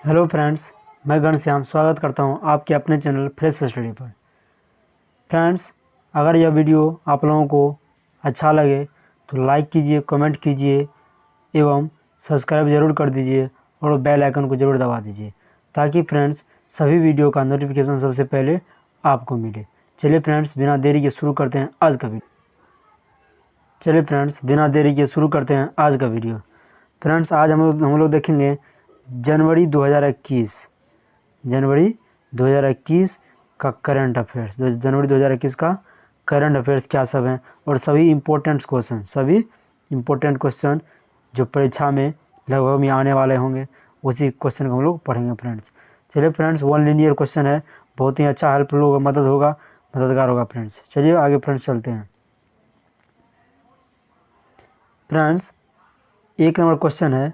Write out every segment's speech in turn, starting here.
Hello friends, मैं घनश्याम स्वागत करता हूं आपके अपने चैनल फ्रेश स्टडी पर। फ्रेंड्स, अगर यह वीडियो आप लोगों को अच्छा लगे तो लाइक कीजिए, कमेंट कीजिए एवं सब्सक्राइब ज़रूर कर दीजिए और बेल आइकन को ज़रूर दबा दीजिए ताकि फ्रेंड्स सभी वीडियो का नोटिफिकेशन सबसे पहले आपको मिले। चलिए फ्रेंड्स, बिना देरी के शुरू करते हैं आज का वीडियो। फ्रेंड्स, आज हम लोग देखेंगे जनवरी 2021 का करंट अफेयर्स। जनवरी 2021 का करंट अफेयर्स क्या सब हैं और सभी इम्पोर्टेंट क्वेश्चन जो परीक्षा में लगभग में आने वाले होंगे उसी क्वेश्चन को हम लोग पढ़ेंगे फ्रेंड्स। चलिए फ्रेंड्स, वन लीनियर क्वेश्चन है, बहुत ही अच्छा हेल्पफुल होगा, मददगार होगा फ्रेंड्स। चलिए आगे फ्रेंड्स चलते हैं। फ्रेंड्स, एक नंबर क्वेश्चन है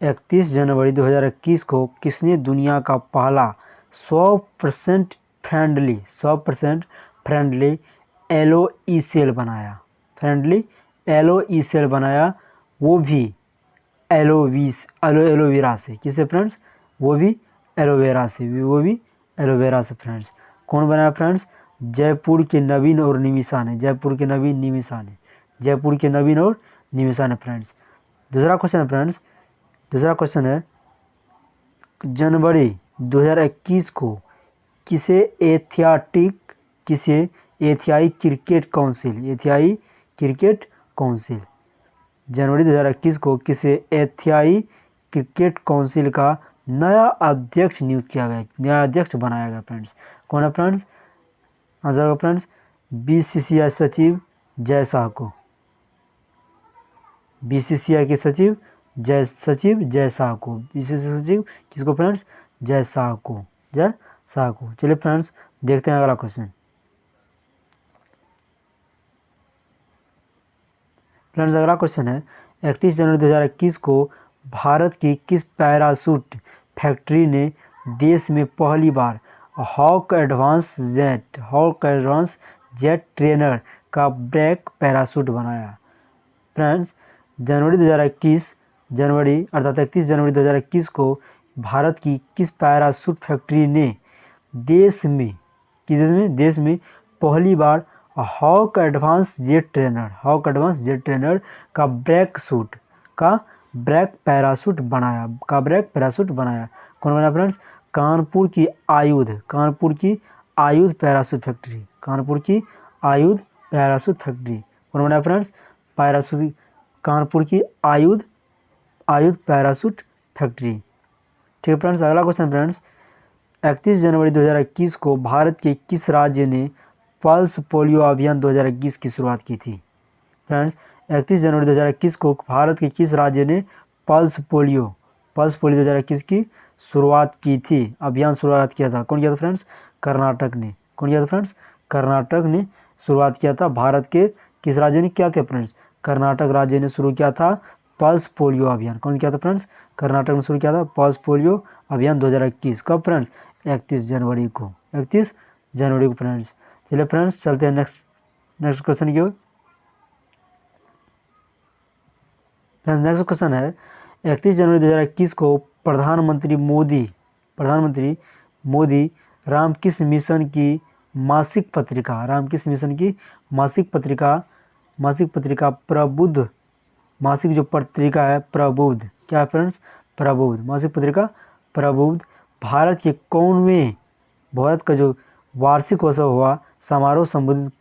31 जनवरी 2021 को किसने दुनिया का पहला 100% फ्रेंडली एलोई सेल बनाया, वो भी एलोवेरा से। किसे फ्रेंड्स? वो भी एलोवेरा से फ्रेंड्स। कौन बनाया फ्रेंड्स? जयपुर के नवीन और निमिषा ने फ्रेंड्स। दूसरा क्वेश्चन है जनवरी 2021 को किसे एशियाई क्रिकेट काउंसिल जनवरी 2021 को किसे एशियाई क्रिकेट काउंसिल का नया अध्यक्ष बनाया गया फ्रेंड्स। कौन है फ्रेंड्स? आंसर होगा फ्रेंड्स बीसीसीआई सचिव जय शाह को। बीसीसीआई के सचिव जय शाह को। बीसीसीआई सचिव किसको फ्रेंड्स? जय शाह को। चलिए फ्रेंड्स, देखते हैं अगला क्वेश्चन। फ्रेंड्स, अगला क्वेश्चन है 31 जनवरी 2021 को भारत की किस पैराशूट फैक्ट्री ने देश में पहली बार हॉक एडवांस जेट ट्रेनर का ब्रेक पैराशूट बनाया? फ्रेंड्स, 31 जनवरी 2021 को भारत की किस पैराशूट फैक्ट्री ने देश में पहली बार हॉक एडवांस जेट ट्रेनर का ब्रेक पैराशूट बनाया? कौन बनाया फ्रेंड्स? कानपुर की आयुध पैराशूट फैक्ट्री। कौन बनाया फ्रेंड्स? कानपुर की आयुध पैराशूट फैक्ट्री। ठीक है फ्रेंड्स, अगला क्वेश्चन फ्रेंड्स, 31 जनवरी 2021 को भारत के किस राज्य ने पल्स पोलियो अभियान 2021 की शुरुआत की थी? फ्रेंड्स, 31 जनवरी 2021 को भारत के किस राज्य ने पल्स पोलियो 2021 की शुरुआत किया था? कौन किया था फ्रेंड्स? कर्नाटक ने। कर्नाटक ने शुरुआत किया था। भारत के किस राज्य ने किया था फ्रेंड्स? कर्नाटक राज्य ने शुरू किया था पल्स पोलियो अभियान। कौन किया था फ्रेंड्स? कर्नाटक ने शुरू किया था पल्स पोलियो अभियान 2021। कब फ्रेंड्स? 31 जनवरी को फ्रेंड्स। चलिए फ्रेंड्स, चलते हैं नेक्स्ट क्वेश्चन की ओर। फ्रेंड्स, नेक्स्ट क्वेश्चन है 31 जनवरी 2021 को प्रधानमंत्री मोदी रामकृष्ण मिशन की मासिक पत्रिका प्रबुद्ध, मासिक जो पत्रिका है प्रबुद्ध, क्या है फ्रेंड्स? प्रबुद्ध मासिक पत्रिका प्रबुद्ध भारत का जो वार्षिक उत्सव हुआ समारोह संबोधित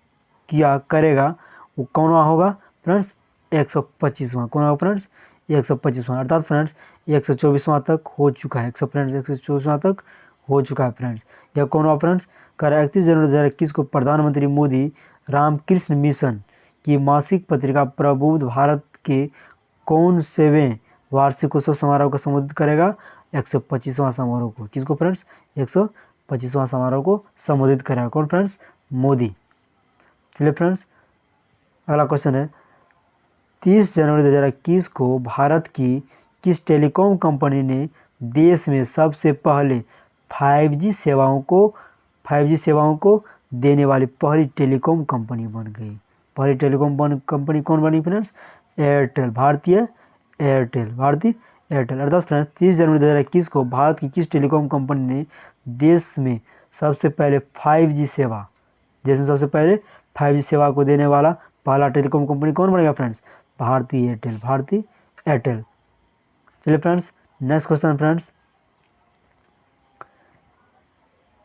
करेगा, वो कौन होगा फ्रेंड्स? 125वां। कौन होगा फ्रेंड्स? 125वां। अर्थात फ्रेंड्स 124वां तक हो चुका है। 124वां तक हो चुका है फ्रेंड्स। यह कौन हुआ फ्रेंड्स? 31 जनवरी 2021 को प्रधानमंत्री मोदी रामकृष्ण मिशन की मासिक पत्रिका प्रबुद्ध भारत के कौन सेवें वार्षिक उत्सव समारोह को संबोधित करेगा? 125वां समारोह को। किसको फ्रेंड्स? 125वां समारोह को संबोधित करेगा। कौन फ्रेंड्स? मोदी। चलिए फ्रेंड्स, अगला क्वेश्चन है 30 जनवरी 2021 को भारत की किस टेलीकॉम कंपनी ने देश में सबसे पहले 5G सेवाओं को देने वाली पहली टेलीकॉम कंपनी बन गई? पहली टेलीकॉम कंपनी कौन बनी फ्रेंड्स? एयरटेल, भारतीय एयरटेल, भारतीय एयरटेल। 38 फ्रेंड्स 30 जनवरी 2021 को भारत की किस टेलीकॉम कंपनी ने देश में सबसे पहले 5G सेवा देश में सबसे पहले 5G सेवा को देने वाला पहला टेलीकॉम कंपनी कौन बनेगा फ्रेंड्स? भारतीय एयरटेल, भारतीय एयरटेल। चलिए फ्रेंड्स नेक्स्ट क्वेश्चन फ्रेंड्स,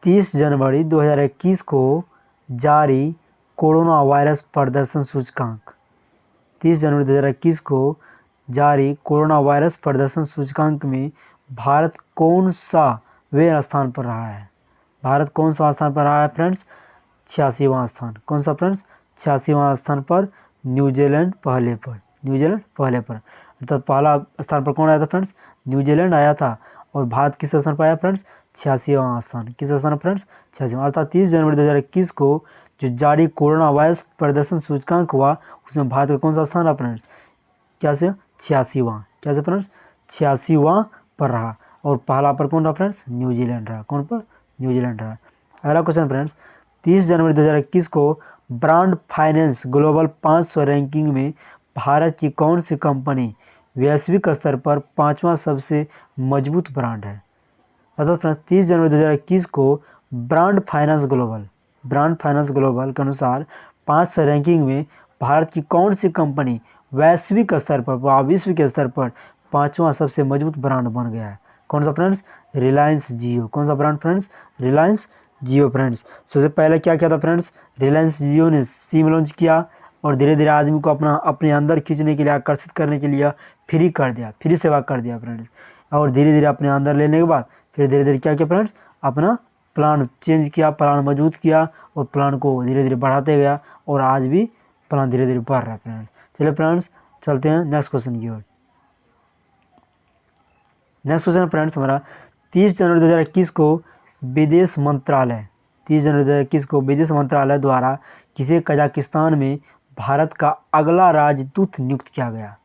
30 जनवरी 2021 को जारी कोरोना वायरस प्रदर्शन सूचकांक, 30 जनवरी 2021 को जारी कोरोना वायरस प्रदर्शन सूचकांक में भारत कौन सा वें स्थान पर रहा है? भारत कौन सा स्थान पर रहा है फ्रेंड्स? 86वां स्थान। कौन सा फ्रेंड्स? 86वां स्थान पर। न्यूजीलैंड पहले पर, न्यूजीलैंड पहले पर। अर्थात पहला स्थान पर कौन आया था फ्रेंड्स? न्यूजीलैंड आया था। और भारत किस स्थान पर आया फ्रेंड्स? 86वां स्थान। किस स्थान फ्रेंड्स? 86वां। अर्थात 30 जनवरी 2021 को जो जारी कोरोना वायरस प्रदर्शन सूचकांक हुआ उसमें भारत का कौन सा स्थान रहा फ्रेंड्स? क्या से? 86वां। क्या से फ्रेंड्स? 86वां पर रहा। और पहला पर कौन रहा फ्रेंड्स? न्यूजीलैंड रहा। कौन पर? न्यूजीलैंड रहा। अगला क्वेश्चन फ्रेंड्स, 30 जनवरी 2021 को ब्रांड फाइनेंस ग्लोबल 500 रैंकिंग में भारत की कौन सी कंपनी वैश्विक स्तर पर 5वां सबसे मजबूत ब्रांड है? अर्थात फ्रेंड्स 30 जनवरी 2021 को ब्रांड फाइनेंस ग्लोबल के अनुसार 500 रैंकिंग में भारत की कौन सी कंपनी वैश्विक स्तर पर, विश्व के स्तर पर 5वां सबसे मजबूत ब्रांड बन गया है? कौन सा फ्रेंड्स? रिलायंस जियो। कौन सा ब्रांड फ्रेंड्स? रिलायंस जियो फ्रेंड्स। सबसे पहले क्या किया था फ्रेंड्स? रिलायंस जियो ने सिम लॉन्च किया और धीरे धीरे आदमी को अपने अंदर खींचने के लिए, आकर्षित करने के लिए फ्री कर दिया, फ्री सेवा कर दिया फ्रेंड्स। और धीरे धीरे अपने अंदर लेने के बाद फिर धीरे धीरे क्या किया फ्रेंड्स? अपना प्लान चेंज किया, प्लान मजबूत किया और प्लान को धीरे धीरे बढ़ाते गया और आज भी प्लान धीरे धीरे बढ़ रहा है फ्रेंड्स। चलिए फ्रेंड्स चलते हैं नेक्स्ट क्वेश्चन की ओर। नेक्स्ट क्वेश्चन फ्रेंड्स हमारा 30 जनवरी 2021 को विदेश मंत्रालय 30 जनवरी 2021 को विदेश मंत्रालय द्वारा किसे कजाकिस्तान में भारत का अगला राजदूत नियुक्त किया गया?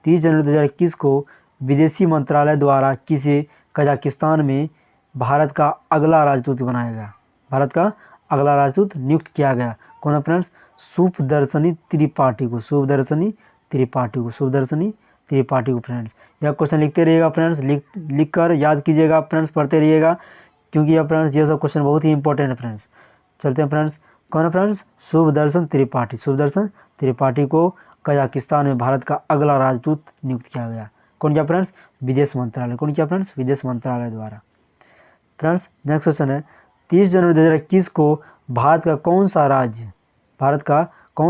30 जनवरी 2021 को विदेशी मंत्रालय द्वारा किसे कजाकिस्तान में भारत का अगला राजदूत बनाया गया? भारत का अगला राजदूत नियुक्त किया गया। कौन है फ्रेंड्स? सुखदर्शनी त्रिपाठी को, सुखदर्शनी त्रिपाठी को, सुखदर्शनी त्रिपाठी को फ्रेंड्स। यह क्वेश्चन लिखते रहिएगा फ्रेंड्स, लिख कर याद कीजिएगा फ्रेंड्स, पढ़ते रहिएगा क्योंकि यह फ्रेंड्स ये सब क्वेश्चन बहुत ही इंपॉर्टेंट है फ्रेंड्स। चलते हैं फ्रेंड्स, कौन है फ्रेंड्स? सुखदर्शन त्रिपाठी, सुखदर्शन त्रिपाठी को कजाकिस्तान में भारत का अगला राजदूत नियुक्त किया गया। कौन किया फ्रेंड्स? विदेश मंत्रालय। कौन किया फ्रेंड्स? विदेश मंत्रालय द्वारा। फ्रेंड्स नेक्स्ट क्वेश्चन है 30 जनवरी 2021 को भारत का कौन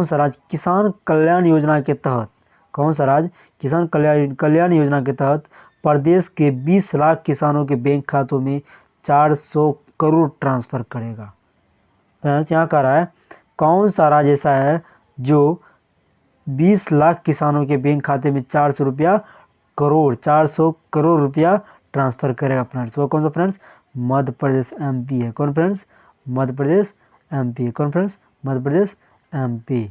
सा राज्य किसान कल्याण योजना के तहत, कौन सा राज्य किसान कल्याण योजना के तहत प्रदेश के 20 लाख किसानों के बैंक खातों में 400 करोड़ ट्रांसफर करेगा? फ्रेंड्स यहाँ कह रहा है कौन सा राज्य ऐसा है जो 20 लाख किसानों के बैंक खाते में 400 करोड़ रुपया ट्रांसफर करेगा फ्रेंड्स। वो कौन सा फ्रेंड्स? मध्य प्रदेश MP है। कौन फ्रेंड्स? मध्य प्रदेश MP है। कौन फ्रेंड्स? मध्य प्रदेश MP।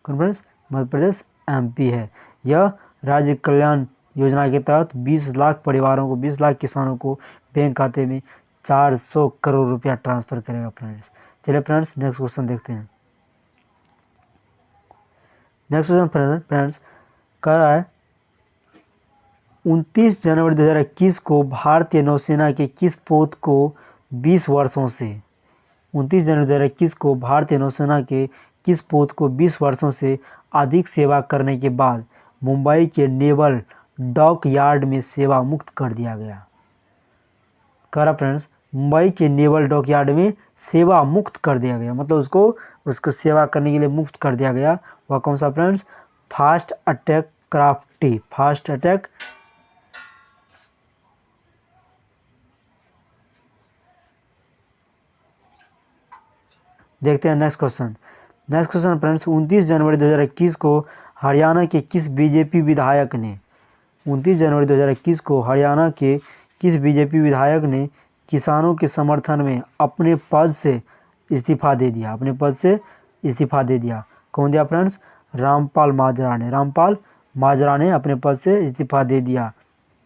कौन फ्रेंड्स? मध्य प्रदेश MP है। यह राज्य कल्याण योजना के तहत 20 लाख परिवारों को, 20 लाख किसानों को बैंक खाते में 400 करोड़ रुपया ट्रांसफर करेगा फ्रेंड्स। चलिए फ्रेंड्स नेक्स्ट क्वेश्चन देखते हैं। नेक्स्ट क्वेश्चन फ्रेंड्स कह रहा है 29 जनवरी 2021 को भारतीय नौसेना के किस पोत को 20 वर्षों से 29 जनवरी 2021 को भारतीय नौसेना के किस पोत को 20 वर्षों से अधिक सेवा करने के बाद मुंबई के नेवल डॉक यार्ड में सेवा मुक्त कर दिया गया? करा फ्रेंड्स मुंबई के नेवल डॉक यार्ड में सेवा मुक्त कर दिया गया, मतलब उसको सेवा करने के लिए मुक्त कर दिया गया। वह कौन सा friends? Fast attack crafty, fast attack देखते हैं नेक्स्ट क्वेश्चन फ्रेंड्स 29 जनवरी 2021 को हरियाणा के किस बीजेपी विधायक ने 29 जनवरी 2021 को हरियाणा के किस बीजेपी विधायक ने किसानों के समर्थन में अपने पद से इस्तीफा दे दिया? अपने पद से इस्तीफा दे दिया। कौन दिया फ्रेंड्स? रामपाल माजरा ने अपने पद से इस्तीफा दे दिया।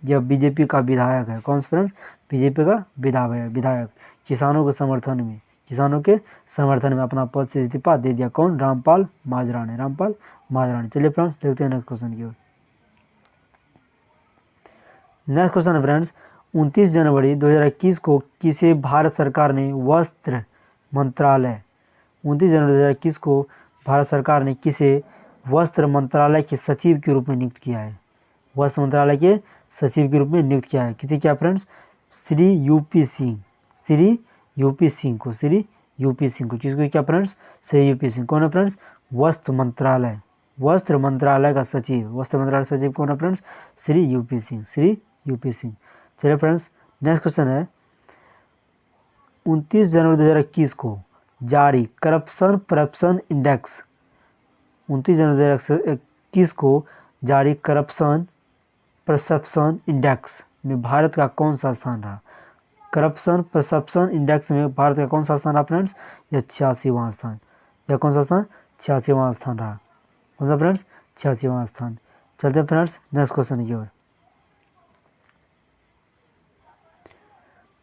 यह बीजेपी का विधायक है। कौन सा फ्रेंड्स? बीजेपी का विधायक किसानों के समर्थन में अपना पद से इस्तीफा दे दिया। कौन? रामपाल माजरा ने। चलिए फ्रेंड्स देखते हैं नेक्स्ट क्वेश्चन की ओर। नेक्स्ट क्वेश्चन है फ्रेंड्स, 29 जनवरी 2021 को किसे भारत सरकार ने वस्त्र मंत्रालय 29 जनवरी 2021 को भारत सरकार ने किसे वस्त्र मंत्रालय के सचिव के रूप में नियुक्त किया है? वस्त्र मंत्रालय के सचिव के रूप में नियुक्त किया है किसे? क्या friends? Shri UP Singh, Shri UP Singh को, श्री यूपी सिंह को। किसको? क्या फ्रेंड्स? श्री यूपी सिंह। कौन है फ्रेंड्स? वस्त्र मंत्रालय, वस्त्र मंत्रालय का सचिव, वस्त्र मंत्रालय का सचिव कौन है friends? Shri UP Singh, Shri UP Singh. चलिए फ्रेंड्स, नेक्स्ट क्वेश्चन है, 29 जनवरी 2021 को जारी करप्शन परसेप्शन इंडेक्स, 29 जनवरी 2021 को जारी करप्शन परसेप्शन इंडेक्स में भारत का कौन सा स्थान रहा? करप्शन परसेप्शन इंडेक्स में भारत का कौन सा स्थान रहा फ्रेंड्स? यह 86वां स्थान। यह कौन सा स्थान? 86वां स्थान रहा। कौन सा फ्रेंड्स? 86वां स्थान। चलते हैं फ्रेंड्स नेक्स्ट क्वेश्चन की ओर।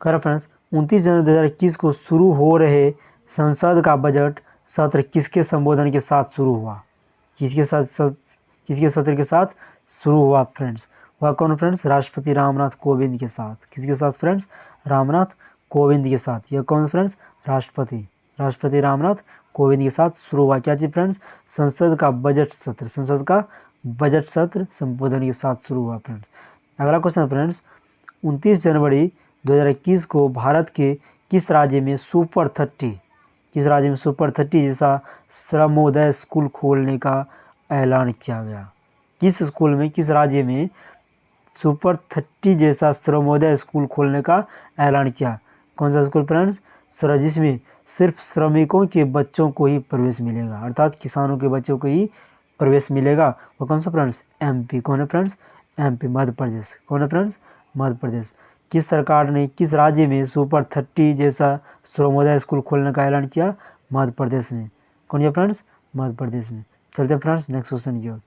करें फ्रेंड्स, 29 जनवरी 2021 को शुरू हो रहे संसद का बजट सत्र किसके संबोधन के साथ शुरू हुआ? किसके सत्र के साथ शुरू हुआ फ्रेंड्स? वह कौन फ्रेंड्स? राष्ट्रपति रामनाथ कोविंद के साथ। किसके साथ फ्रेंड्स? रामनाथ कोविंद के साथ। यह कौन फ्रेंड्स? राष्ट्रपति रामनाथ कोविंद के साथ शुरू हुआ। क्या चीज फ्रेंड्स? संसद का बजट सत्र, संसद का बजट सत्र संबोधन के साथ शुरू हुआ फ्रेंड्स। अगला क्वेश्चन फ्रेंड्स, 29 जनवरी 2021 को भारत के किस राज्य में सुपर 30, किस राज्य में सुपर 30 जैसा श्रमोदय स्कूल खोलने का ऐलान किया गया? किस स्कूल में, किस राज्य में सुपर 30 जैसा श्रमोदय स्कूल खोलने का ऐलान किया? कौन सा स्कूल फ्रेंड्स? जिसमें सिर्फ श्रमिकों के बच्चों को ही प्रवेश मिलेगा, अर्थात किसानों के बच्चों को ही प्रवेश मिलेगा। वो कौन सा फ्रेंड्स? एमपी। कौन है फ्रेंड्स? एमपी, मध्य प्रदेश। कौन है फ्रेंड्स? मध्य प्रदेश। किस सरकार ने किस राज्य में सुपर 30 जैसा श्रमोदय स्कूल खोलने का ऐलान किया? मध्य प्रदेश में। कौन है फ्रेंड्स? मध्य प्रदेश में। चलते हैं फ्रेंड्स नेक्स्ट क्वेश्चन की ओर।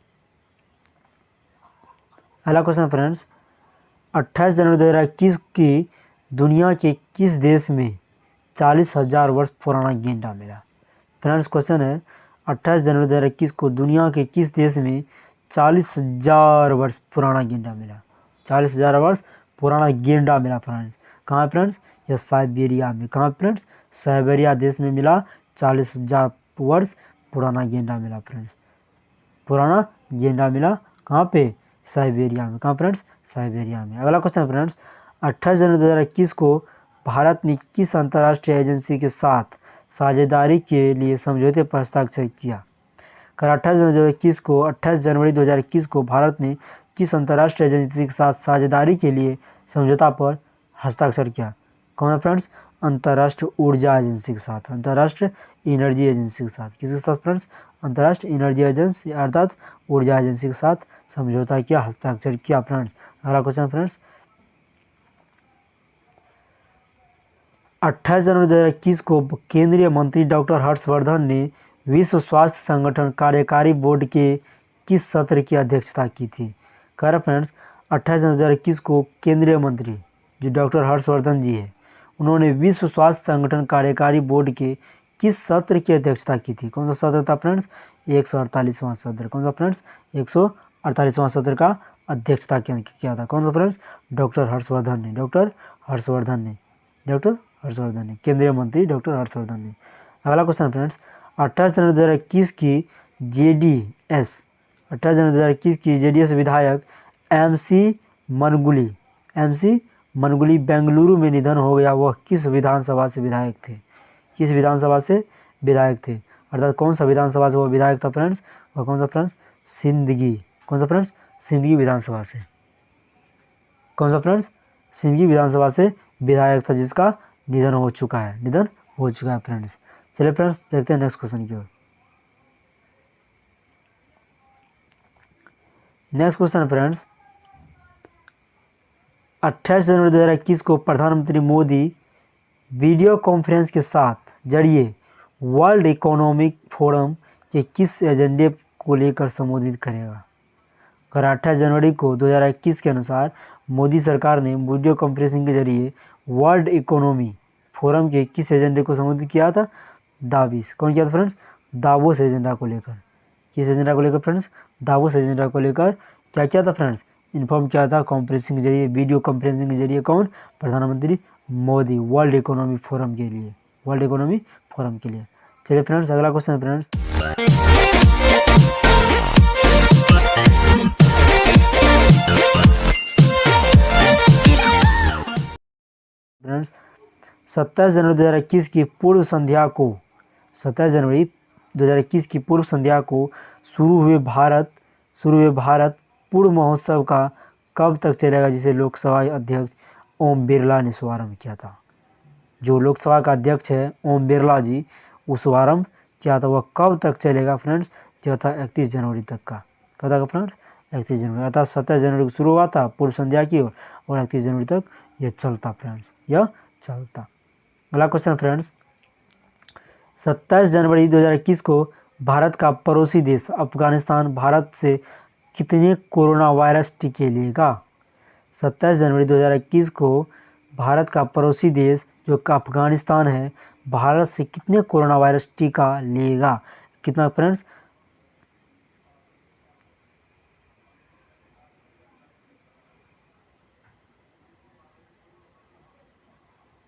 अगला क्वेश्चन फ्रेंड्स, 28 जनवरी 2021 की दुनिया के किस देश में 40,000 वर्ष पुराना गेंडा मिला? फ्रेंड्स क्वेश्चन है, 28 जनवरी 2021 को दुनिया के किस देश में 40,000 वर्ष पुराना गेंडा मिला? 40,000 वर्ष पुराना गेंडा मिला फ्रेंड्स। कहाँ फ्रेंड्स? यह साइबेरिया में। कहाँ फ्रेंड्स? साइबेरिया देश में मिला 40,000 वर्ष पुराना गेंडा मिला फ्रेंड्स। पुराना गेंडा मिला कहाँ पे? साइबेरिया में। कहाँ फ्रेंड्स? साइबेरिया में। अगला क्वेश्चन फ्रेंड्स, 28 जनवरी 2021 को भारत ने किस अंतर्राष्ट्रीय एजेंसी के साथ साझेदारी के लिए समझौते पर हस्ताक्षर किया? 28 जनवरी 2021 को भारत ने किस अंतर्राष्ट्रीय एजेंसी के साथ साझेदारी के लिए समझौता पर हस्ताक्षर किया? कौन है फ्रेंड्स? अंतर्राष्ट्रीय ऊर्जा एजेंसी के साथ, अंतर्राष्ट्रीय एनर्जी एजेंसी के साथ। किसके साथ फ्रेंड्स? अंतर्राष्ट्रीय एनर्जी एजेंसी अर्थात ऊर्जा एजेंसी के साथ समझौता किया, हस्ताक्षर किया फ्रेंड्स। अगला क्वेश्चन फ्रेंड्स, 28 जनवरी 2021 को केंद्रीय मंत्री डॉक्टर हर्षवर्धन ने विश्व स्वास्थ्य संगठन कार्यकारी बोर्ड के किस सत्र की अध्यक्षता की थी? कह रहे फ्रेंड्स, 28 जनवरी 2021 को केंद्रीय मंत्री जो डॉक्टर हर्षवर्धन जी है, उन्होंने विश्व स्वास्थ्य संगठन कार्यकारी बोर्ड के किस सत्र की अध्यक्षता की थी? कौन सा सत्र था फ्रेंड्स? 148वां सत्र। कौन सा फ्रेंड्स? 148वां सत्र का अध्यक्षता किया था। कौन सा फ्रेंड्स? डॉक्टर हर्षवर्धन ने, डॉक्टर हर्षवर्धन ने, केंद्रीय मंत्री डॉक्टर हर्षवर्धन ने। अगला क्वेश्चन फ्रेंड्स, 28 जनवरी 2021 की जेडीएस 28 जनवरी 2021 की जेडीएस विधायक एमसी मनगुली बेंगलुरु में निधन हो गया। वह किस विधानसभा से विधायक थे? किस विधानसभा से विधायक थे? अर्थात कौन सा विधानसभा से वो विधायक था फ्रेंड्स? वह कौन सा फ्रेंड्स? सिंदगी। कौन सा फ्रेंड्स? सिंदगी विधानसभा से। कौन सा फ्रेंड्स? सिंदगी विधानसभा से विधायक था जिसका निधन हो चुका है फ्रेंड्स। चलिए फ्रेंड्स देखते हैं नेक्स्ट क्वेश्चन की ओर। नेक्स्ट क्वेश्चन फ्रेंड्स, 28 जनवरी 2021 को प्रधानमंत्री मोदी वीडियो कॉन्फ्रेंस के साथ जरिए वर्ल्ड इकोनॉमिक फोरम के किस एजेंडे को लेकर संबोधित करेगा? अगर 28 जनवरी को 2021 के अनुसार मोदी सरकार ने वीडियो कॉन्फ्रेंसिंग के जरिए वर्ल्ड इकोनॉमी फोरम के किस एजेंडे को संबोधित किया था? दावोस। कौन किया था फ्रेंड्स? दावोस एजेंडा को लेकर। किस एजेंडा को लेकर फ्रेंड्स? दावोस एजेंडा को लेकर क्या किया था फ्रेंड्स? इन्फॉर्म किया था कॉन्फ्रेंसिंग के जरिए, वीडियो कॉन्फ्रेंसिंग के जरिए। कौन? प्रधानमंत्री मोदी, वर्ल्ड इकोनॉमी फोरम के लिए, वर्ल्ड इकोनॉमी फोरम के लिए। चलिए फ्रेंड्स, अगला क्वेश्चन है फ्रेंड्स, फ्रेंड्स 27 जनवरी 2021 की पूर्व संध्या को, 27 जनवरी 2021 की पूर्व संध्या को शुरू हुए भारत पूर्व महोत्सव का कब तक चलेगा, जिसे लोकसभा अध्यक्ष ओम बिरला ने शुभारंभ किया था। जो लोकसभा का अध्यक्ष है ओम बिरला जी, वो शुभारंभ किया था, वह कब तक चलेगा फ्रेंड्स? जो था 31 जनवरी तक का। कब तक फ्रेंड्स? 31 जनवरी, अर्थात 27 जनवरी को शुरू हुआ था पूर्व संध्या की ओर, और 31 जनवरी तक यह चलता फ्रेंड्स, यह चलता। अगला क्वेश्चन फ्रेंड्स, 27 जनवरी 2021 को भारत का पड़ोसी देश अफगानिस्तान भारत से कितने कोरोना वायरस टीके लेगा? 27 जनवरी 2021 को भारत का पड़ोसी देश जो अफगानिस्तान है, भारत से कितने कोरोना वायरस टीका लेगा? कितना फ्रेंड्स?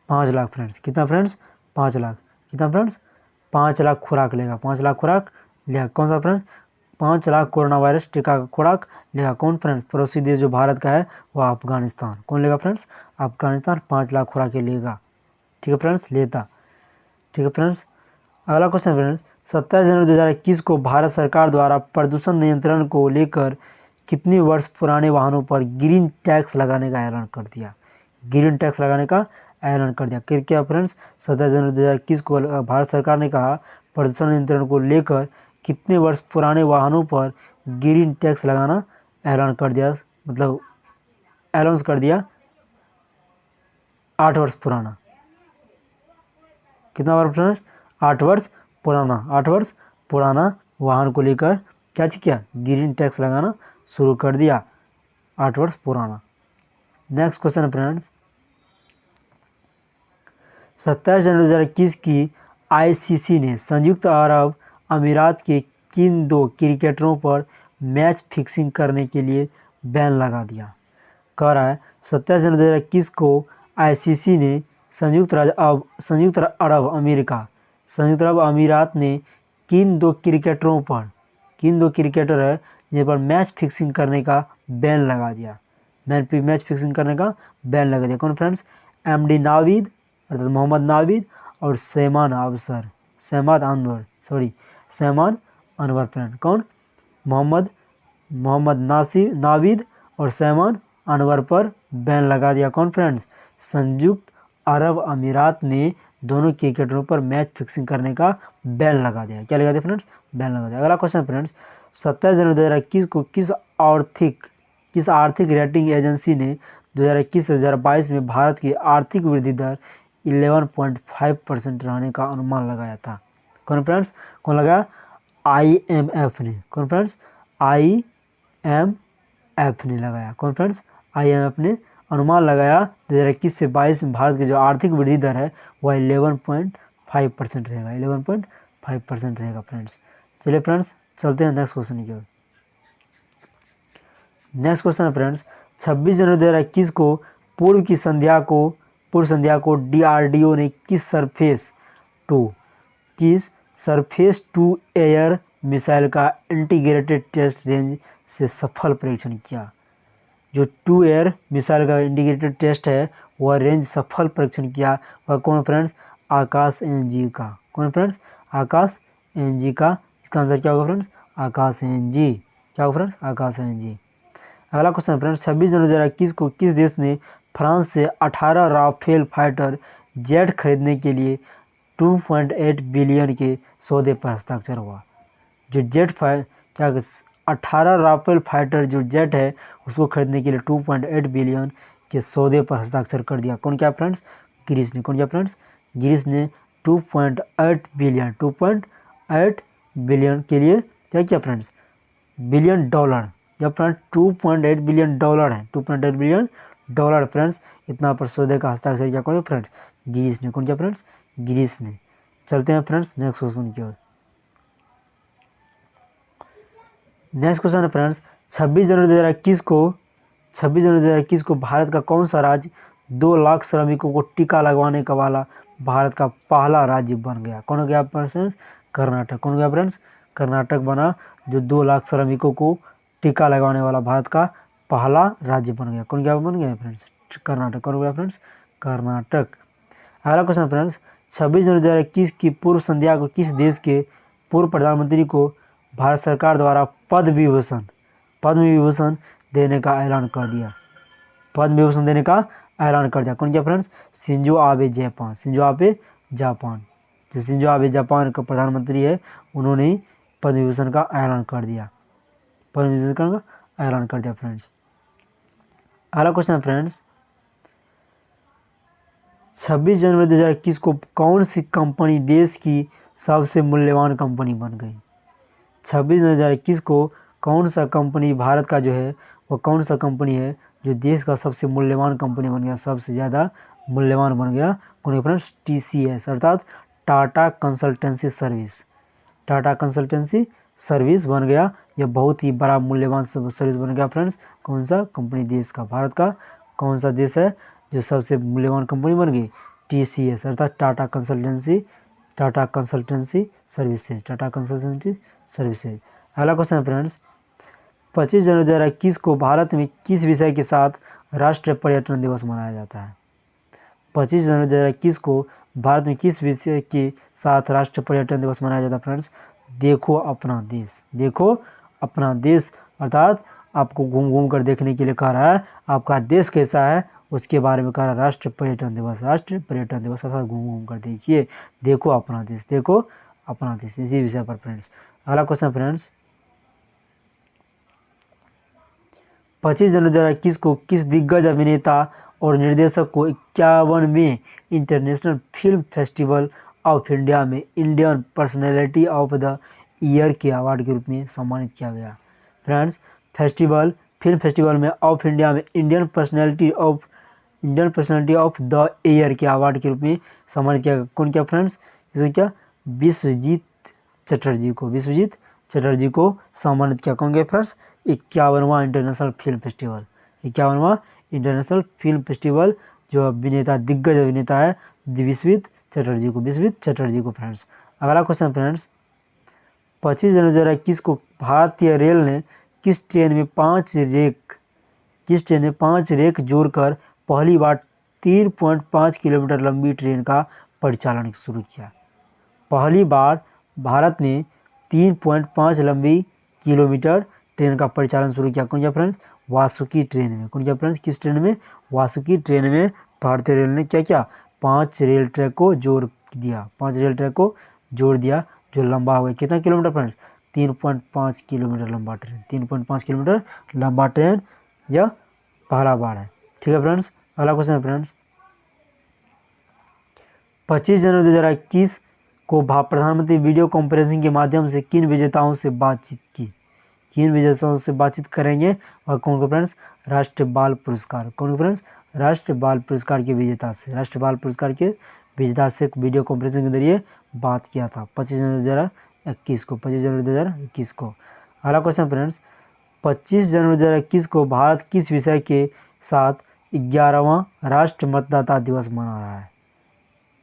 5 लाख फ्रेंड्स। कितना फ्रेंड्स? 5 लाख। कितना फ्रेंड्स? 5 लाख खुराक लेगा, 5 लाख खुराक लेगा। कौन सा फ्रेंड्स? 5 लाख कोरोना वायरस टीका का खुराक लेगा। कौन फ्रेंड्स? पड़ोसी देश जो भारत का है वह अफगानिस्तान। कौन लेगा फ्रेंड्स? अफगानिस्तान 5 लाख खुराकें लेगा। ठीक है फ्रेंड्स, लेता। ठीक है फ्रेंड्स, अगला क्वेश्चन फ्रेंड्स, 27 जनवरी 2021 को भारत सरकार द्वारा प्रदूषण नियंत्रण को लेकर कितने वर्ष पुराने वाहनों पर ग्रीन टैक्स लगाने का ऐलान कर दिया? ग्रीन टैक्स लगाने का ऐलान कर दिया। क्या फ्रेंड्स? 27 जनवरी 2021 को भारत सरकार ने कहा प्रदूषण नियंत्रण को लेकर कितने वर्ष पुराने वाहनों पर ग्रीन टैक्स लगाना ऐलान कर दिया, मतलब अनाउंस कर दिया। 8 वर्ष पुराना। कितना वर्ष पुराना? 8 वर्ष पुराना। 8 वर्ष पुराना वाहन को लेकर क्या किया? ग्रीन टैक्स लगाना शुरू कर दिया, 8 वर्ष पुराना। नेक्स्ट क्वेश्चन फ्रेंड्स, 27 जनवरी 2021 की आईसीसी ने संयुक्त अरब अमीरात के किन 2 क्रिकेटरों पर मैच फिक्सिंग करने के लिए बैन लगा दिया? कह रहा है 27 जनवरी 2021 को आईसीसी ने संयुक्त अरब अमीरात ने किन 2 क्रिकेटरों पर, किन 2 क्रिकेटर है जिन पर मैच फिक्सिंग करने का बैन लगा दिया? मैच फिक्सिंग करने का बैन लगा दिया। कौन फ्रेंड्स? एमडी नाविद अर्थात मोहम्मद नाविद और सैमान अनवर फ्रेंड। कौन? मोहम्मद नाविद और सैमान अनवर पर बैन लगा दिया। कौन फ्रेंड्स? संयुक्त अरब अमीरात ने दोनों क्रिकेटरों पर मैच फिक्सिंग करने का बैन लगा दिया। क्या लगा दिया फ्रेंड्स? बैन लगा दिया। अगला क्वेश्चन फ्रेंड्स, 27 जनवरी 2021 को किस आर्थिक रेटिंग एजेंसी ने 2021 से 2022 में भारत की आर्थिक वृद्धि दर 11.5% रहने का अनुमान लगाया था? कौन फ्रेंड्स? कौन लगाया? IMF ने। कौन फ्रेंड्स? IMF ने लगाया। कौन फ्रेंड्स? IMF ने अनुमान लगाया 2021 से 22 में भारत की जो आर्थिक वृद्धि दर है वह 11.5% रहेगा, 11.5% रहेगा फ्रेंड्स। चलिए फ्रेंड्स, चलते हैं नेक्स्ट क्वेश्चन की ओर। नेक्स्ट क्वेश्चन है फ्रेंड्स, 26 जनवरी 2021 को पूर्व संध्या को DRDO ने किस सरफेस टू एयर मिसाइल का इंटीग्रेटेड टेस्ट रेंज से सफल परीक्षण किया? जो टू एयर मिसाइल का इंटीग्रेटेड टेस्ट है वह रेंज सफल परीक्षण किया, वह कौन फ्रेंड्स? आकाश NG का। कौन फ्रेंड्स? आकाश NG का। इसका आंसर क्या होगा फ्रेंड्स? आकाश NG। क्या होगा फ्रेंड्स? आकाश NG। अगला क्वेश्चन फ्रेंड्स, 26 जनवरी 2021 को किस देश ने फ्रांस से 18 राफेल फाइटर जेट खरीदने के लिए 2.8 बिलियन के सौदे पर हस्ताक्षर हुआ? जो 18 राफेल फाइटर जो जेट है उसको खरीदने के लिए 2.8 बिलियन के सौदे पर हस्ताक्षर कर दिया। कौन क्या फ्रेंड्स? ग्रीस ने। कौन क्या फ्रेंड्स? ग्रीस ने 2.8 बिलियन के लिए क्या किया फ्रेंड्स? बिलियन डॉलर, या फ्रेंड्स 2.8 बिलियन डॉलर है, 2.8 बिलियन डॉलर फ्रेंड्स, इतना पर सौदे का हस्ताक्षर किया कौन फ्रेंड्स? ग्रीस ने। कौन क्या फ्रेंड्स? ग्रीस ने। चलते हैं फ्रेंड्स नेक्स्ट क्वेश्चन की ओर। नेक्स्ट क्वेश्चन है फ्रेंड्स, 26 जनवरी 2021 को 26 जनवरी 2021 को भारत का कौन सा राज्य 2 लाख श्रमिकों को टीका लगवाने का वाला भारत का पहला राज्य बन गया? कौन हो गया फ्रेंड्स? कर्नाटक। कौन हो गया फ्रेंड्स? कर्नाटक बना, जो 2 लाख श्रमिकों को टीका लगवाने वाला भारत का पहला राज्य बन गया। कौन क्या बन गया फ्रेंड्स? कर्नाटक। कौन हो गया फ्रेंड्स? कर्नाटक। अगला क्वेश्चन फ्रेंड्स, 26 जनवरी 2021 की पूर्व संध्या को किस देश के पूर्व प्रधानमंत्री को भारत सरकार द्वारा पद्म विभूषण देने का ऐलान कर दिया? पद्म विभूषण देने का ऐलान कर दिया। कौन किया friends? Shinzo Abe, Japan. Shinzo Abe, Japan. जो शिंजो आबे जापान का प्रधानमंत्री है, उन्होंने ही पद्म विभूषण का ऐलान कर दिया। पद्म विभूषण का ऐलान कर दिया फ्रेंड्स। अगला क्वेश्चन फ्रेंड्स, 26 जनवरी 2021 को कौन सी कंपनी देश की सबसे मूल्यवान कंपनी बन गई? 26 जनवरी 2021 को कौन सा कंपनी भारत का जो है वो कौन सा कंपनी है जो देश का सबसे मूल्यवान कंपनी बन गया, सबसे ज़्यादा मूल्यवान बन गया? कौन फ्रेंड्स? TCS अर्थात Tata consultancy service. Tata consultancy service बन गया। यह बहुत ही बड़ा मूल्यवान सर्विस बन गया फ्रेंड्स। कौन सा कंपनी? देश का, भारत का कौन सा देश है जो सबसे मूल्यवान कंपनी बन गई? TCS अर्थात Tata consultancy services. Tata consultancy services. अगला क्वेश्चन है फ्रेंड्स, 25 जनवरी 2021 को भारत में किस विषय के साथ राष्ट्रीय पर्यटन दिवस मनाया जाता है? 25 जनवरी 2021 को भारत में किस विषय के साथ राष्ट्रीय पर्यटन दिवस मनाया जाता है फ्रेंड्स? देखो अपना देश। देखो अपना देश अर्थात आपको घूम घूम कर देखने के लिए कह रहा है, आपका देश कैसा है उसके बारे में कह रहा है। राष्ट्रीय पर्यटन दिवस अर्थात घूम घूम कर देखिए, देखो अपना देश, देखो अपना देश, इसी विषय पर फ्रेंड्स। अगला क्वेश्चन फ्रेंड्स, 25 जनवरी 2021 को किस दिग्गज अभिनेता और निर्देशक को 51वें international film festival of India में Indian personality of the year के अवार्ड के रूप में सम्मानित किया गया? फ्रेंड्स, फिल्म फेस्टिवल में ऑफ इंडिया में Indian personality of the year के अवार्ड के रूप में सम्मानित किया गया। कौन क्या फ्रेंड्स? इसमें क्या? विश्वजीत चटर्जी को सम्मानित किया। कौन क्या फ्रेंड्स? 51वां इंटरनेशनल फिल्म फेस्टिवल जो दिग्गज अभिनेता है विश्वजीत चटर्जी को फ्रेंड्स। अगला क्वेश्चन फ्रेंड्स, 25 जनवरी 2021 को भारतीय रेल ने किस ट्रेन में 5 रेक जोड़कर पहली बार 3.5 किलोमीटर लंबी ट्रेन का परिचालन शुरू किया? पहली बार भारत ने 3.5 लंबी किलोमीटर ट्रेन का परिचालन शुरू किया। कौन किया फ्रेंड्स? वासुकी ट्रेन में। कौन किया फ्रेंड्स? किस ट्रेन में? वासुकी ट्रेन में भारतीय रेल ने क्या किया? 5 रेल ट्रैक को जोड़ दिया जो लंबा हो गया। कितना किलोमीटर फ्रेंड्स? 3.5 किलोमीटर लंबा ट्रेन। 3.5 किलोमीटर लंबा ट्रेन यह पहला बार है। ठीक है फ्रेंड्स। अगला क्वेश्चन है फ्रेंड्स, 25 जनवरी 2021 को प्रधानमंत्री वीडियो कॉन्फ्रेंसिंग के माध्यम से किन विजेताओं से बातचीत की? किन विजेताओं से बातचीत करेंगे और कौन को फ्रेंड्स? राष्ट्रीय बाल पुरस्कार। कौन फ्रेंड्स? राष्ट्रीय बाल पुरस्कार के विजेता से वीडियो कॉन्फ्रेंसिंग के जरिए बात किया था 25 जनवरी 2021 को। अगला क्वेश्चन फ्रेंड्स, 25 जनवरी 2021 को भारत किस विषय के साथ 11वां राष्ट्रीय मतदाता दिवस मना रहा है?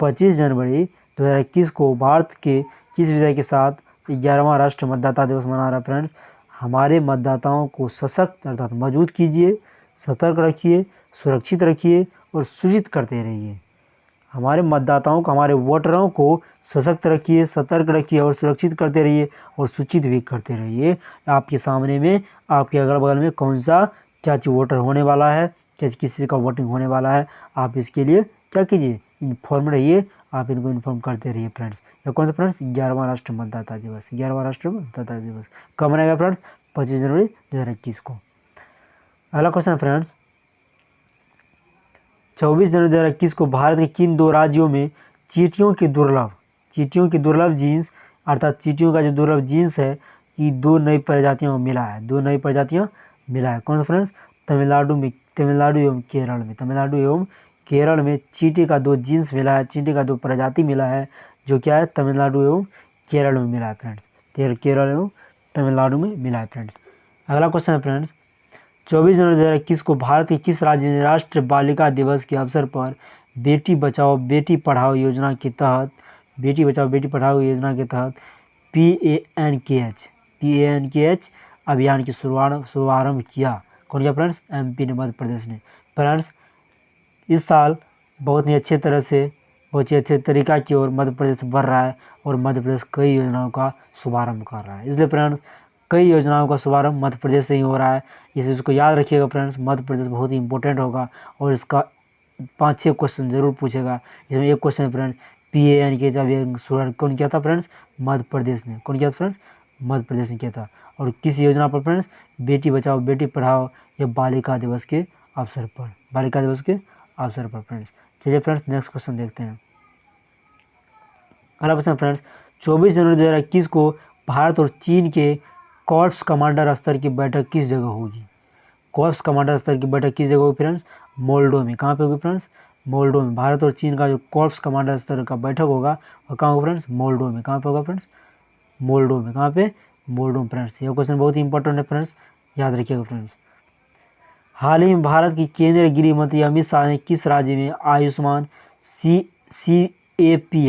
25 जनवरी 2021 को भारत के किस विषय के साथ 11वां राष्ट्रीय मतदाता दिवस मना रहा है फ्रेंड्स? हमारे मतदाताओं को सशक्त अर्थात मजबूत कीजिए, सतर्क रखिए, सुरक्षित रखिए और सूचित करते रहिए। हमारे मतदाताओं को, हमारे वोटरों को सशक्त रखिए, सतर्क रखिए और सुरक्षित करते रहिए और सूचित भी करते रहिए। आपके सामने में, आपके अगल बगल में कौन सा क्या चीज़ वोटर होने वाला है, क्या किसी का वोटिंग होने वाला है, आप इसके लिए क्या कीजिए? इन्फॉर्म रहिए, आप इनको इन्फॉर्म करते रहिए फ्रेंड्स। या कौन सा फ्रेंड्स? 11वां राष्ट्रीय मतदाता दिवस। 11वां राष्ट्रीय मतदाता दिवस कब मनाएगा फ्रेंड्स? 25 जनवरी 2021 को। अगला क्वेश्चन फ्रेंड्स, 24 जनवरी 2021 को भारत के किन 2 राज्यों में चींटियों की दुर्लभ जीन्स अर्थात चींटियों का जो दुर्लभ जीन्स है कि 2 नई प्रजातियों मिला है? 2 नई प्रजातियाँ मिला है। कौन सा फ्रेंड्स? तमिलनाडु एवं केरल में चींटी का 2 जीन्स मिला है, चींटी का 2 प्रजाति मिला है, जो क्या है? तमिलनाडु एवं केरल में मिला है फ्रेंड्स। केरल एवं तमिलनाडु में मिला है फ्रेंड्स। अगला क्वेश्चन है फ्रेंड्स, 24 जनवरी 2021 को भारत के किस राज्य ने राष्ट्रीय बालिका दिवस के अवसर पर बेटी बचाओ बेटी पढ़ाओ योजना के तहत PANKH अभियान की शुभारंभ किया? कौन किया फ्रेंड्स? MP ने, मध्य प्रदेश ने। फ्रेंड्स इस साल बहुत ही अच्छे तरह से, बहुत ही अच्छे तरीका की ओर मध्य प्रदेश बढ़ रहा है और मध्य प्रदेश कई योजनाओं का शुभारंभ कर रहा है। इसलिए फ्रेंड्स कई योजनाओं का शुभारंभ मध्य प्रदेश से ही हो रहा है। इसको याद रखिएगा फ्रेंड्स, मध्य प्रदेश बहुत ही इंपॉर्टेंट होगा और इसका 5-6 क्वेश्चन जरूर पूछेगा। इसमें एक क्वेश्चन है फ्रेंड्स, PANKH अभियान शुभारंभ कौन किया था फ्रेंड्स? मध्य प्रदेश ने। कौन किया था फ्रेंड्स? मध्य प्रदेश ने किया था। और किस योजना पर फ्रेंड्स? बेटी बचाओ बेटी पढ़ाओ या बालिका दिवस के अवसर पर, बालिका दिवस के अवसर पर फ्रेंड्स। चलिए फ्रेंड्स नेक्स्ट क्वेश्चन देखते हैं। अगला क्वेश्चन फ्रेंड्स, 24 जनवरी 2021 को भारत और चीन के कॉर्प्स कमांडर स्तर की बैठक किस जगह होगी? कॉर्प्स कमांडर स्तर की बैठक किस जगह होगी फ्रेंड्स? मोल्डो में। कहाँ पे होगी फ्रेंड्स? मोल्डो में। भारत और चीन का जो कॉर्प्स कमांडर स्तर का बैठक होगा वो कहाँ होगा फ्रेंड्स? मोल्डो में। कहाँ पे होगा फ्रेंड्स? मोल्डो में। कहाँ पे? मोल्डो में फ्रेंड्स। यह क्वेश्चन बहुत ही इंपॉर्टेंट है फ्रेंड्स, याद रखिएगा फ्रेंड्स। हाल ही में भारत की केंद्रीय गृह मंत्री अमित शाह ने किस राज्य में आयुष्मान CAPF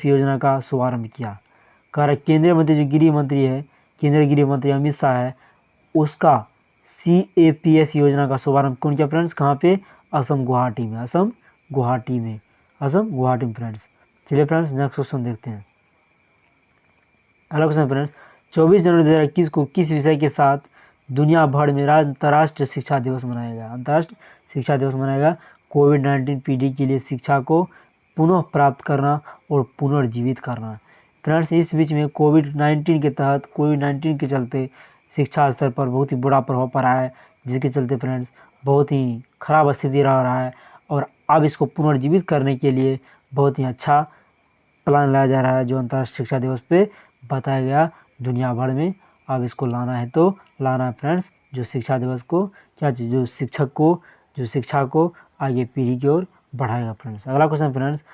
योजना का शुभारंभ किया? कह केंद्रीय मंत्री जो गृह मंत्री है, केंद्रीय गृह मंत्री अमित शाह है, उसका CAPF योजना का शुभारंभ कौन किया फ्रेंड्स? कहाँ पे? असम गुवाहाटी में। असम गुवाहाटी में फ्रेंड्स। चलिए फ्रेंड्स नेक्स्ट क्वेश्चन देखते हैं। अगला क्वेश्चन फ्रेंड्स, 24 जनवरी 2021 को किस विषय के साथ दुनिया भर में अंतर्राष्ट्रीय शिक्षा दिवस मनाया गया? अंतर्राष्ट्रीय शिक्षा दिवस मनाया गया कोविड-19 पीढ़ी के लिए शिक्षा को पुनः प्राप्त करना और पुनर्जीवित करना। फ्रेंड्स इस बीच में कोविड-19 के चलते शिक्षा स्तर पर बहुत ही बुरा प्रभाव पड़ा है, जिसके चलते फ्रेंड्स बहुत ही खराब स्थिति रह रहा है और अब इसको पुनर्जीवित करने के लिए बहुत ही अच्छा प्लान लाया जा रहा है, जो अंतर्राष्ट्रीय शिक्षा दिवस पे बताया गया दुनिया भर में। अब इसको लाना है तो लाना है फ्रेंड्स, जो शिक्षा दिवस को क्या चीज़, जो शिक्षा को आगे पीढ़ी की ओर बढ़ाएगा फ्रेंड्स। अगला क्वेश्चन फ्रेंड्स,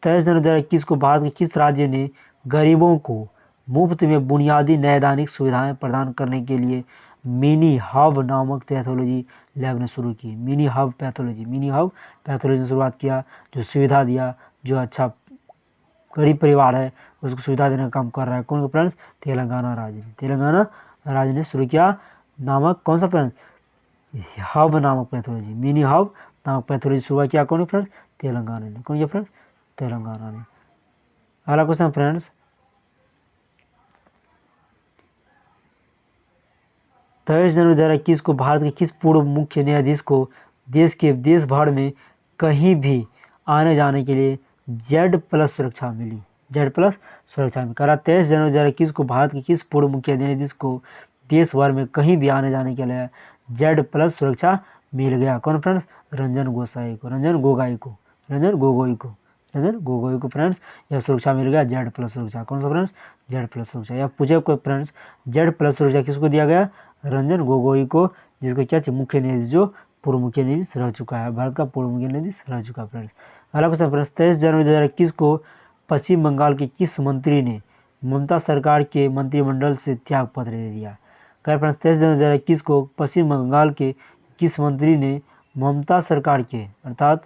23 जनवरी 2021 को भारत के किस राज्य ने गरीबों को मुफ्त में बुनियादी नैदानिक सुविधाएं प्रदान करने के लिए मिनी हब नामक पैथोलॉजी लैब ने शुरू की? मिनी हब पैथोलॉजी ने शुरुआत किया, जो सुविधा दिया, जो अच्छा गरीब परिवार है उसको सुविधा देने का काम कर रहा है। कौन फ्रेंड्स? तेलंगाना राज्य ने शुरू किया। नामक कौन सा फ्रेंड्स? हब नामक पैथोलॉजी, मिनी हब नामक पैथोलॉजी शुरुआत किया कौन फ्रेंड्स? तेलंगाना ने। कौन किया फ्रेंड्स? तेलंगाना ने। अगला क्वेश्चन फ्रेंड्स, 23 जनवरी 2021 को भारत के किस पूर्व मुख्य न्यायाधीश को देश भर में कहीं भी आने जाने के लिए Z+ सुरक्षा मिली? Z+ सुरक्षा में। 23 जनवरी 2021 को भारत के किस पूर्व मुख्य न्यायाधीश को देश भर में कहीं भी आने जाने के लिए Z+ सुरक्षा मिल गया? कौन फ्रेंड्स? रंजन गोगोई को फ्रेंड्स यह सुरक्षा मिल गया, Z+ सुरक्षा। कौन सा फ्रेंड्स? Z+ सुरक्षा। या पूछे को फ्रेंड्स Z+ सुरक्षा किसको दिया गया? रंजन गोगोई को, जिसको क्या चाहिए? मुख्य न्यायाधीश, जो पूर्व मुख्य न्यायाधीश रह चुका है, भारत का पूर्व मुख्य न्यायाधीश रह चुका है फ्रेंड्स। अगला क्वेश्चन फ्रेंड्स, 23 जनवरी 2021 को पश्चिम बंगाल के किस मंत्री ने ममता सरकार के मंत्रिमंडल से त्याग पत्र दे दिया? कह फ्रेंड्स 23 जनवरी 2021 को पश्चिम बंगाल के किस मंत्री ने ममता सरकार के, अर्थात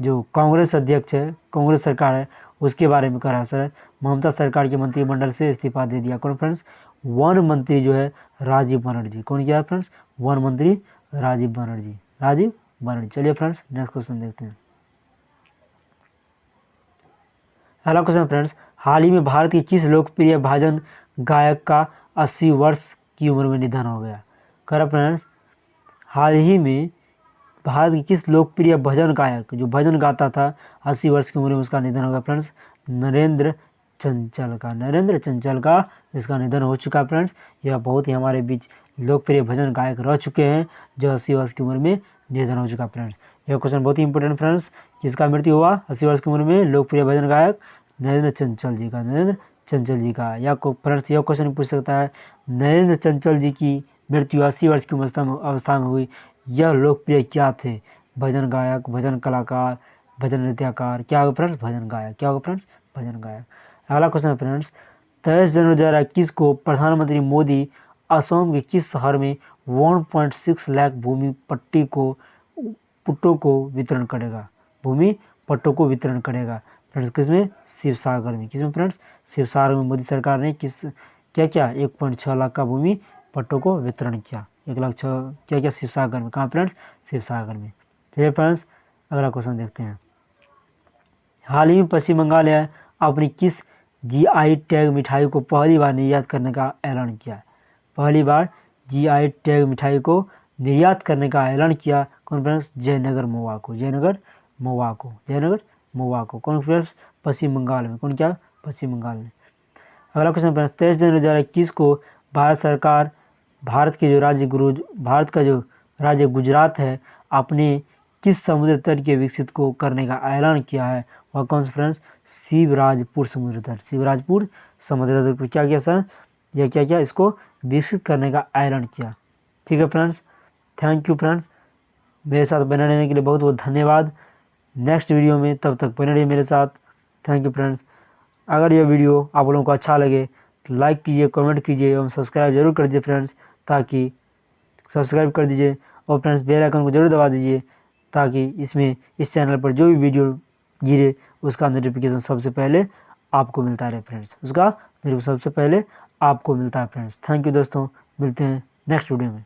जो कांग्रेस अध्यक्ष है, कांग्रेस सरकार है, उसके बारे में कह रहा है सर, ममता सरकार के मंत्रिमंडल से इस्तीफा दे दिया? कौन फ्रेंड्स? वन मंत्री जो है राजीव बनर्जी। कौन किया फ्रेंड्स? वन मंत्री राजीव बनर्जी। चलिए फ्रेंड्स नेक्स्ट क्वेश्चन देखते हैं। अगला क्वेश्चन फ्रेंड्स, हाल ही में भारत के किस लोकप्रिय भजन गायक का 80 वर्ष की उम्र में निधन हो गया? कह फ्रेंड्स हाल ही में भारत के किस लोकप्रिय भजन गायक जो भजन गाता था 80 वर्ष की उम्र में उसका निधन हो गया फ्रेंड्स? नरेंद्र चंचल का इसका निधन हो चुका फ्रेंड्स। यह बहुत ही हमारे बीच लोकप्रिय भजन गायक रह चुके हैं, जो 80 वर्ष की उम्र में निधन हो चुका फ्रेंड्स। यह क्वेश्चन बहुत ही इंपॉर्टेंट फ्रेंड्स, किसका मृत्यु हुआ 80 वर्ष की उम्र में? लोकप्रिय भजन गायक नरेंद्र चंचल जी का। या फ्रेंड्स यह क्वेश्चन पूछ सकता है, नरेंद्र चंचल जी की मृत्यु 80 वर्ष की अवस्था में हुई, यह लोकप्रिय क्या थे? भजन गायक, भजन कलाकार, भजन नृत्यकार, क्या होगा फ्रेंड्स? भजन गायक। क्या होगा फ्रेंड्स? भजन गायक। अगला क्वेश्चन फ्रेंड्स, 23 जनवरी 2021 को प्रधानमंत्री मोदी असम के किस शहर में 1.6 लाख भूमि पट्टों को वितरण करेगा? भूमि पट्टों को वितरण करेगा फ्रेंड्स किसमें? शिवसागर में। किसमें फ्रेंड्स? शिवसागर में मोदी सरकार ने क्या 1.6 लाख का भूमि पट्टों को वितरण किया। 1,06,000 क्या शिवसागर में। कहाँ फ्रेंड्स? शिवसागर में। चलिए फ्रेंड्स अगला क्वेश्चन देखते हैं। हाल ही में पश्चिम बंगाल ने अपनी किस GI टैग मिठाई को पहली बार निर्यात करने का ऐलान किया? पहली बार GI टैग मिठाई को निर्यात करने का ऐलान किया कौन फ्रेंड्स? जयनगर महुआ को। कौन फ्रेंड्स? पश्चिम बंगाल में। कौन क्या? पश्चिम बंगाल में। अगला क्वेश्चन फ्रेंड्स 23 जनवरी 2021 को भारत सरकार भारत का जो राज्य गुजरात है अपने किस समुद्र तट के विकसित को करने का ऐलान किया है? वह कौन सा फ्रेंड्स? शिवराजपुर समुद्र तट। शिवराजपुर समुद्र तट को क्या किया सर? यह क्या इसको विकसित करने का ऐलान किया। ठीक है फ्रेंड्स, थैंक यू फ्रेंड्स, मेरे साथ बने रहने के लिए बहुत बहुत धन्यवाद। नेक्स्ट वीडियो में तब तक बने रहिए मेरे साथ। Thank you friends. अगर यह वीडियो आप लोगों को अच्छा लगे तो लाइक कीजिए, कमेंट कीजिए एवं सब्सक्राइब जरूर कर दीजिए फ्रेंड्स, ताकि सब्सक्राइब कर दीजिए और फ्रेंड्स बेल आइकन को जरूर दबा दीजिए, ताकि इस चैनल पर जो भी वीडियो गिरे उसका नोटिफिकेशन सबसे पहले आपको मिलता रहे फ्रेंड्स, सबसे पहले आपको मिलता है फ्रेंड्स। थैंक यू दोस्तों, मिलते हैं नेक्स्ट वीडियो में।